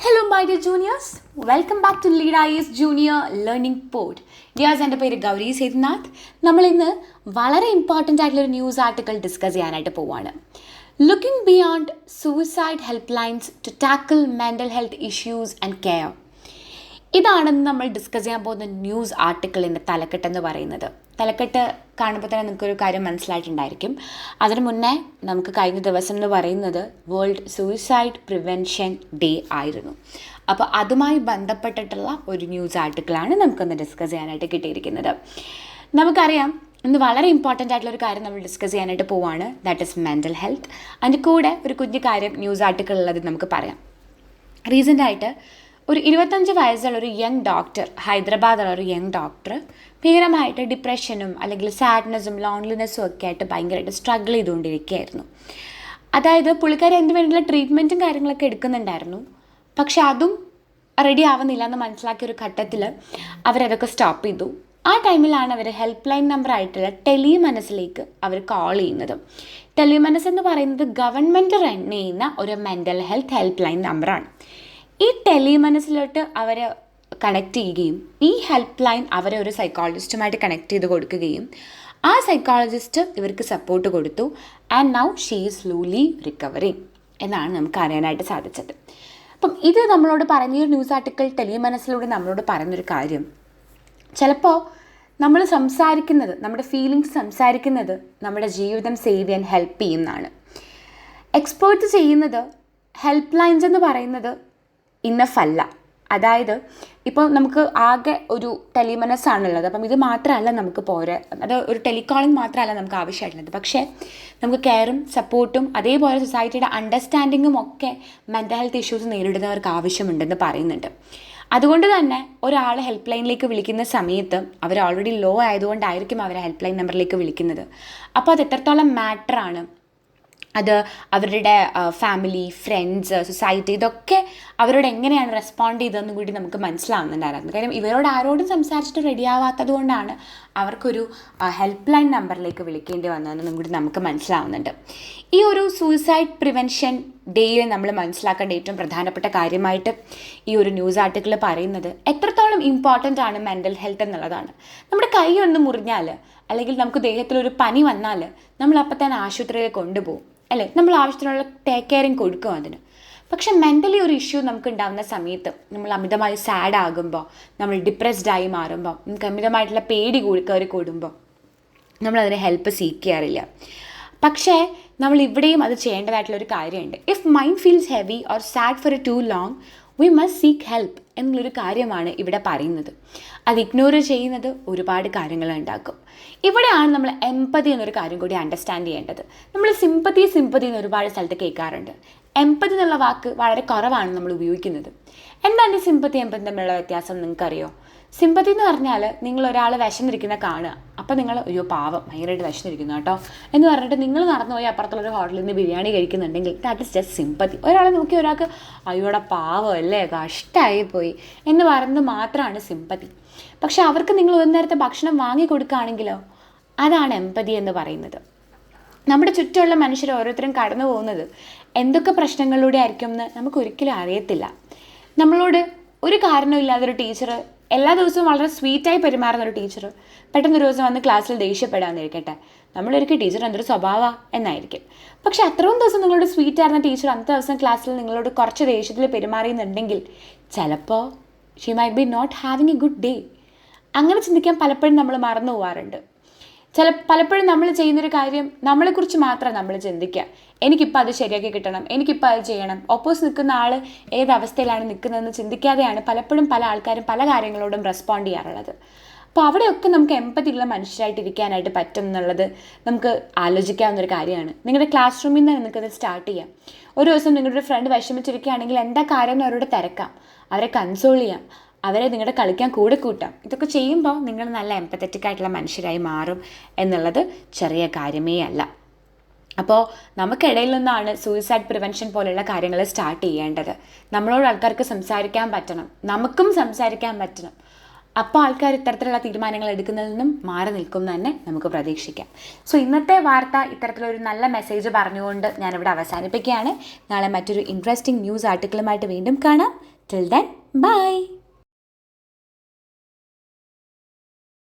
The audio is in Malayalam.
Hello my dear juniors, welcome back to Lead IAS Junior Learning Pod. Dears, എൻ്റെ പേര് ഗൗരി സേതുനാഥ്. നമ്മളിന്ന് വളരെ ഇമ്പോർട്ടൻ്റ് ആയിട്ടുള്ളൊരു ന്യൂസ് ആർട്ടിക്കിൾ ഡിസ്കസ് ചെയ്യാനായിട്ട് പോവുകയാണ്. Looking beyond suicide help lines to tackle mental health issues and care. ഇതാണെന്ന് നമ്മൾ ഡിസ്കസ് ചെയ്യാൻ പോകുന്ന ന്യൂസ് ആർട്ടിക്കിളിൻ്റെ തലക്കെട്ടെന്ന് പറയുന്നത്. തലക്കെട്ട് കാണുമ്പോൾ തന്നെ നിങ്ങൾക്കൊരു കാര്യം മനസ്സിലായിട്ടുണ്ടായിരിക്കും. അതിന് മുന്നേ നമുക്ക് കഴിഞ്ഞ ദിവസം എന്ന് പറയുന്നത് വേൾഡ് സൂയിസൈഡ് പ്രിവെൻഷൻ ഡേ ആയിരുന്നു. അപ്പോൾ അതുമായി ബന്ധപ്പെട്ടിട്ടുള്ള ഒരു ന്യൂസ് ആർട്ടിക്കിളാണ് നമുക്കൊന്ന് ഡിസ്കസ് ചെയ്യാനായിട്ട് കിട്ടിയിരിക്കുന്നത്. നമുക്കറിയാം ഇന്ന് വളരെ ഇമ്പോർട്ടൻ്റ് ആയിട്ടുള്ളൊരു കാര്യം നമ്മൾ ഡിസ്കസ് ചെയ്യാനായിട്ട് പോവുകയാണ്. That is mental health. അതിൻ്റെ കൂടെ ഒരു കുഞ്ഞു കാര്യം ന്യൂസ് ആർട്ടിക്കിളുള്ളത് നമുക്ക് പറയാം. റീസെൻ്റായിട്ട് ഒരു 25 വയസ്സുള്ള ഒരു യങ് ഡോക്ടർ, ഹൈദരാബാദുള്ള ഒരു യങ് ഡോക്ടർ ഭീകരമായിട്ട് ഡിപ്രഷനും അല്ലെങ്കിൽ സാഡ്നെസ്സും ലോൺലിനെസ്സും ഒക്കെ ആയിട്ട് ഭയങ്കരമായിട്ട് സ്ട്രഗിൾ ചെയ്തുകൊണ്ടിരിക്കുകയായിരുന്നു. അതായത് പുള്ളിക്കാരി അതിന് വേണ്ടിയുള്ള ട്രീറ്റ്മെൻറ്റും കാര്യങ്ങളൊക്കെ എടുക്കുന്നുണ്ടായിരുന്നു. പക്ഷെ അതും റെഡി ആവുന്നില്ല എന്ന് മനസ്സിലാക്കിയ ഒരു ഘട്ടത്തിൽ അവരതൊക്കെ സ്റ്റോപ്പ് ചെയ്തു. ആ ടൈമിലാണ് അവർ ഹെൽപ്പ് ലൈൻ നമ്പർ ആയിട്ടുള്ള ടെലിമനസിലേക്ക് അവർ കോൾ ചെയ്യുന്നത്. ടെലിമനസ് എന്ന് പറയുന്നത് ഗവൺമെൻറ് റൺ ചെയ്യുന്ന ഒരു മെൻ്റൽ ഹെൽത്ത് ഹെൽപ്പ് ലൈൻ നമ്പറാണ്. ഈ ടെലിമനസിലോട്ട് അവർ കണക്ട് ചെയ്യുകയും ഈ ഹെൽപ്പ് ലൈൻ അവരെ ഒരു സൈക്കോളജിസ്റ്റുമായിട്ട് കണക്ട് ചെയ്ത് കൊടുക്കുകയും ആ സൈക്കോളജിസ്റ്റ് ഇവർക്ക് സപ്പോർട്ട് കൊടുത്തു. And now she is slowly recovering എന്നാണ് നമുക്ക് അറിയാനായിട്ട് സാധിച്ചത്. അപ്പം ഇത് നമ്മളോട് പറയുന്ന ഈ ഒരു ന്യൂസ് ആർട്ടിക്കിൾ ടെലിമനസിലൂടെ നമ്മളോട് പറയുന്നൊരു കാര്യം, ചിലപ്പോൾ നമ്മൾ സംസാരിക്കുന്നത്, നമ്മുടെ ഫീലിങ്സ് സംസാരിക്കുന്നത് നമ്മുടെ ജീവിതം സേവ് ചെയ്യാൻ ഹെൽപ്പ് ചെയ്യുന്നതാണ്. എക്സ്പേർട്ട് ചെയ്യുന്നത് ഹെൽപ്പ് ലൈൻസ് എന്ന് പറയുന്നത് ഇന്നഫ് അല്ല. അതായത് ഇപ്പോൾ നമുക്ക് ആകെ ഒരു ടെലിമനസ് ആണുള്ളത്. അപ്പം ഇത് മാത്രമല്ല നമുക്ക് പോരെ, അത് ഒരു ടെലികോളിംഗ് മാത്രമല്ല നമുക്ക് ആവശ്യമായിട്ടുള്ളത്. പക്ഷേ നമുക്ക് കെയറും സപ്പോർട്ടും അതേപോലെ സൊസൈറ്റിയുടെ അണ്ടർസ്റ്റാൻഡിങ്ങും ഒക്കെ മെൻ്റൽ ഹെൽത്ത് ഇഷ്യൂസ് നേരിടുന്നവർക്ക് ആവശ്യമുണ്ടെന്ന് പറയുന്നുണ്ട്. അതുകൊണ്ട് തന്നെ ഒരാൾ ഹെൽപ്പ് ലൈനിലേക്ക് വിളിക്കുന്ന സമയത്ത് അവർ ഓൾറെഡി ലോ ആയതുകൊണ്ടായിരിക്കും അവർ ഹെൽപ്പ് ലൈൻ നമ്പറിലേക്ക് വിളിക്കുന്നത്. അപ്പോൾ അത് എത്രത്തോളം മാറ്ററാണ്, അത് അവരുടെ ഫാമിലി, ഫ്രണ്ട്സ്, സൊസൈറ്റി ഇതൊക്കെ അവരോട് എങ്ങനെയാണ് റെസ്പോണ്ട് ചെയ്തതെന്ന് കൂടി നമുക്ക് മനസ്സിലാവുന്നുണ്ടായിരുന്നു. കാര്യം ഇവരോട് ആരോടും സംസാരിച്ചിട്ട് റെഡിയാവാത്തത് കൊണ്ടാണ് അവർക്കൊരു ഹെൽപ്പ് ലൈൻ നമ്പറിലേക്ക് വിളിക്കേണ്ടി വന്നതെന്നും കൂടി നമുക്ക് മനസ്സിലാവുന്നുണ്ട്. ഈ ഒരു സൂയിസൈഡ് പ്രിവെൻഷൻ ഡേയിൽ നമ്മൾ മനസ്സിലാക്കേണ്ട ഏറ്റവും പ്രധാനപ്പെട്ട കാര്യമായിട്ട് ഈ ഒരു ന്യൂസ് ആർട്ടിക്കിൾ പറയുന്നത് എത്രത്തോളം ഇമ്പോർട്ടൻ്റ് ആണ് മെൻ്റൽ ഹെൽത്ത് എന്നുള്ളതാണ്. നമ്മുടെ കൈ ഒന്ന് മുറിഞ്ഞാൽ അല്ലെങ്കിൽ നമുക്ക് ദേഹത്തിലൊരു പനി വന്നാൽ നമ്മൾ അപ്പം തന്നെ ആശുപത്രിയിൽ കൊണ്ടുപോകും, അല്ലേ? നമ്മൾ ആവശ്യത്തിനുള്ള ടേക്ക് കെയറിങ് കൊടുക്കും അതിന്. പക്ഷെ മെൻ്റലി ഒരു ഇഷ്യൂ നമുക്ക് ഉണ്ടാകുന്ന സമയത്ത്, നമ്മൾ അമിതമായി സാഡ് ആകുമ്പോൾ, നമ്മൾ ഡിപ്രസ്ഡായി മാറുമ്പോൾ, നമുക്ക് അമിതമായിട്ടുള്ള പേടി കയറി കൂടുമ്പോൾ നമ്മളതിന് ഹെൽപ്പ് സീക്ക് ചെയ്യാറില്ല. പക്ഷേ നമ്മൾ ഇവിടെയും അത് ചെയ്യേണ്ടതായിട്ടുള്ളൊരു കാര്യമുണ്ട്. If mind feels heavy or sad for too long we must seek help എന്നുള്ളൊരു കാര്യമാണ് ഇവിടെ പറയുന്നത്. അത് ഇഗ്നോർ ചെയ്യുന്നത് ഒരുപാട് കാര്യങ്ങൾ ഉണ്ടാക്കും. ഇവിടെയാണ് നമ്മൾ എംപതി എന്നൊരു കാര്യം കൂടി അണ്ടർസ്റ്റാൻഡ് ചെയ്യേണ്ടത്. നമ്മൾ സിമ്പതി എന്ന് ഒരുപാട് സ്ഥലത്ത് കേൾക്കാറുണ്ട്. എംപതി എന്നുള്ള വാക്ക് വളരെ കുറവാണ് നമ്മൾ ഉപയോഗിക്കുന്നത്. എന്താണ് ഈ സിമ്പതി എംപതി തമ്മിലുള്ള വ്യത്യാസം നിങ്ങൾക്കറിയോ? സിമ്പതി എന്ന് പറഞ്ഞാൽ നിങ്ങൾ ഒരാൾ വിശന്നിരിക്കുന്ന കാണുക, അപ്പോൾ നിങ്ങൾ അയ്യോ പാവം ഭയങ്കരമായിട്ട് വിശന്നിരിക്കുന്നു കേട്ടോ എന്ന് പറഞ്ഞിട്ട് നിങ്ങൾ നടന്നു പോയി അപ്പുറത്തുള്ളൊരു ഹോട്ടലിൽ നിന്ന് ബിരിയാണി കഴിക്കുന്നുണ്ടെങ്കിൽ ദാറ്റ് ഇസ് ജസ്റ്റ് സിമ്പതി. ഒരാളെ നോക്കി ഒരാൾക്ക് അയ്യോടെ പാവം അല്ലേ, കഷ്ടമായി പോയി എന്ന് പറയുന്നത് മാത്രമാണ് സിമ്പതി. പക്ഷെ അവർക്ക് നിങ്ങൾ ഒരു നേരത്തെ ഭക്ഷണം വാങ്ങി കൊടുക്കുകയാണെങ്കിലോ, അതാണ് എംപതി എന്ന് പറയുന്നത്. നമ്മുടെ ചുറ്റുമുള്ള മനുഷ്യർ ഓരോരുത്തരും കടന്നു പോകുന്നത് എന്തൊക്കെ പ്രശ്നങ്ങളിലൂടെ ആയിരിക്കും എന്ന് നമുക്കൊരിക്കലും അറിയത്തില്ല. നമ്മളോട് ഒരു കാരണമില്ലാതെ ഒരു ടീച്ചർ എല്ലാ ദിവസവും വളരെ സ്വീറ്റായി പെരുമാറുന്ന ഒരു ടീച്ചർ പെട്ടെന്നൊരു ദിവസം വന്ന് ക്ലാസ്സിൽ ദേഷ്യപ്പെടാമെന്നിരിക്കട്ടെ, നമ്മളൊരിക്കൽ ടീച്ചർ എന്തൊരു സ്വഭാവമാണ് എന്നായിരിക്കും. പക്ഷെ അത്രയും ദിവസം നിങ്ങളോട് സ്വീറ്റ് ആയിരുന്ന ടീച്ചർ അന്നത്തെ ദിവസം ക്ലാസ്സിൽ നിങ്ങളോട് കുറച്ച് ദേഷ്യത്തിൽ പെരുമാറിയെന്നുണ്ടെങ്കിൽ ചിലപ്പോൾ she might be not having a good day. അങ്ങനെ ചിന്തിക്കാൻ പലപ്പോഴും നമ്മൾ മറന്നു പോകാറുണ്ട്. പലപ്പോഴും നമ്മൾ ചെയ്യുന്നൊരു കാര്യം നമ്മളെക്കുറിച്ച് മാത്രം നമ്മൾ ചിന്തിക്കുക. എനിക്കിപ്പോൾ അത് ശരിയാക്കി കിട്ടണം, എനിക്കിപ്പോൾ അത് ചെയ്യണം. ഓപ്പോസിറ്റ് നിൽക്കുന്ന ആൾ ഏതവസ്ഥയിലാണ് നിൽക്കുന്നതെന്ന് ചിന്തിക്കാതെയാണ് പലപ്പോഴും പല ആൾക്കാരും പല കാര്യങ്ങളോടും റെസ്പോണ്ട് ചെയ്യാറുള്ളത്. അപ്പോൾ അവിടെയൊക്കെ നമുക്ക് എംപതിയുള്ള മനുഷ്യരായിട്ടിരിക്കാനായിട്ട് പറ്റും എന്നുള്ളത് നമുക്ക് ആലോചിക്കാവുന്നൊരു കാര്യമാണ്. നിങ്ങളുടെ ക്ലാസ് റൂമിൽ നിന്ന് നിങ്ങൾക്കത് സ്റ്റാർട്ട് ചെയ്യാം. ഒരു ദിവസം നിങ്ങളുടെ ഫ്രണ്ട് വിഷമിച്ചിരിക്കുകയാണെങ്കിൽ എന്താ കാര്യം എന്ന് അവരോട് തിരക്കാം, അവരെ കൺസോൾ ചെയ്യാം, അവരെ നിങ്ങളുടെ കളിക്കാൻ കൂടെ കൂട്ടാം. ഇതൊക്കെ ചെയ്യുമ്പോൾ നിങ്ങൾ നല്ല എംപത്തറ്റിക് ആയിട്ടുള്ള മനുഷ്യരായി മാറും എന്നുള്ളത് ചെറിയ കാര്യമേ അല്ല. അപ്പോൾ നമുക്കിടയിൽ നിന്നാണ് സൂയിസൈഡ് പ്രിവെൻഷൻ പോലെയുള്ള കാര്യങ്ങൾ സ്റ്റാർട്ട് ചെയ്യേണ്ടത്. നമ്മളോട് ആൾക്കാർക്ക് സംസാരിക്കാൻ പറ്റണം, നമുക്കും സംസാരിക്കാൻ പറ്റണം. അപ്പോൾ ആൾക്കാർ ഇത്തരത്തിലുള്ള തീരുമാനങ്ങൾ എടുക്കുന്നതിൽ നിന്നും മാറി നിൽക്കും എന്ന് തന്നെ നമുക്ക് പ്രതീക്ഷിക്കാം. സോ ഇന്നത്തെ വാർത്ത ഇത്തരത്തിലൊരു നല്ല മെസ്സേജ് പറഞ്ഞുകൊണ്ട് ഞാനിവിടെ അവസാനിപ്പിക്കുകയാണ്. നാളെ മറ്റൊരു ഇൻട്രസ്റ്റിംഗ് ന്യൂസ് ആർട്ടിക്കിളുമായിട്ട് വീണ്ടും കാണാം. Till then bye.